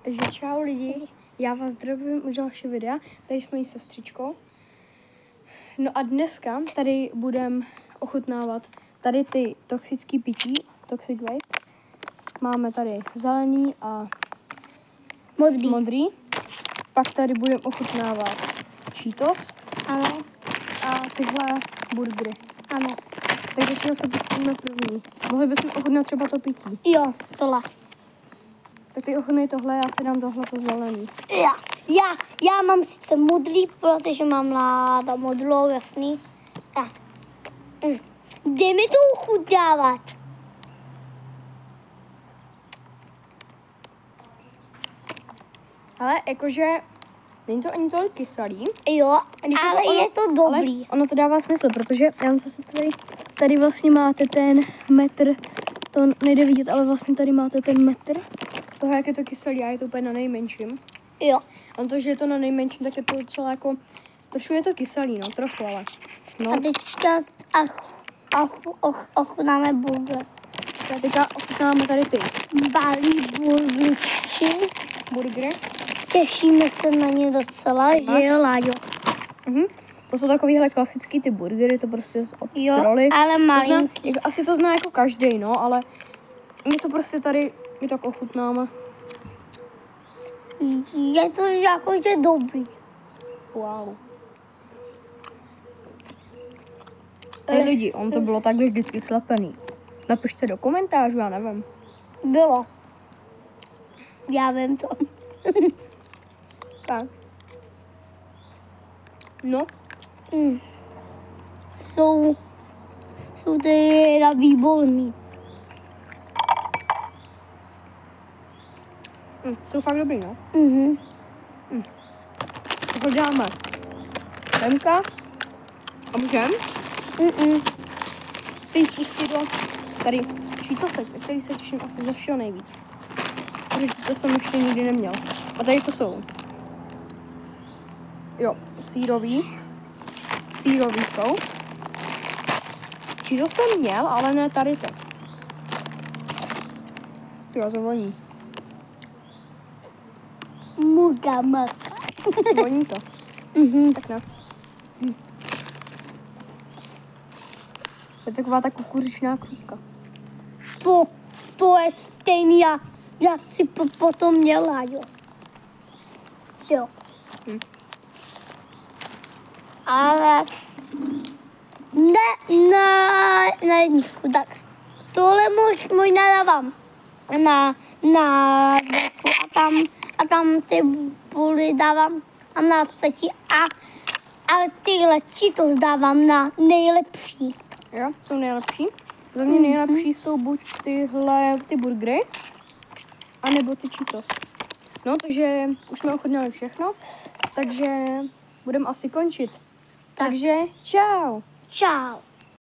Takže čau lidi, já vás zdravím u dalšího videa, tady jsme jí sestřičkou. No a dneska tady budeme ochutnávat tady ty toxické pití, toxic waste. Máme tady zelený a modrý. Pak tady budeme ochutnávat Cheetos. Ano. A tyhle burgery. Ano. Takže si se pustíme první. Mohli bychom ochutnat třeba to pití. Jo, tohle. Tak ty ochutnej tohle, já si dám tohle to zelený. Já mám sice modrý, protože mám ráda modrou, jasný. Tak. Dej mi to ochutnávat. Ale jakože není to ani tolik kyselý. Jo, ale je to dobrý. Ale ono to dává smysl, protože já mám zase tady vlastně máte ten metr, to nejde vidět, ale vlastně tady máte ten metr toho, jak je to kyselý a je to úplně na nejmenším. Jo. A to, že je to na nejmenším, tak je to docela jako, trošku je to kyselý, no, trochu, ale. No. A teďka ochutnáme burger. A teďka ochutnáme tady ty Balí burgery. Těšíme se na ně docela, že jo, Láďo? To jsou takovýhle klasický ty burgery, to prostě od Jo, Trolly. ale malinký. Asi to zná jako každý, no, ale my to prostě tady, my tak ochutnáme. Je to jakože dobrý. Wow. Hej lidi, on to bylo takhle vždycky slepený. Napište do komentářů, já nevím. Bylo. Já vím to. Tak. No. Jsou teda výborný. Jsou fakt dobrý, no. To dáme Remka a můžem si jít pustit do tady Cheetosek, který se těším asi ze všeho nejvíc. Protože to jsem ještě nikdy neměl. A tady to jsou. Jo, sírový jsou. Cheetos jsem měl, ale ne tady to. Jo, to voní. Maka. Voní to. Tak ne. To je taková ta kukuřičná křupka. To je stejný, jak si potom měla, jo. Jo. Ale na jedničku, tak. Tohle možná dávám na dveku a tam ty buly dávám na třetí ale tyhle Cheetos dávám na nejlepší. Jo, jsou nejlepší. Za mě nejlepší jsou buď ty burgery, anebo ty Cheetos. No, takže už jsme ochutnali všechno, takže budeme asi končit. Takže čau. Čau.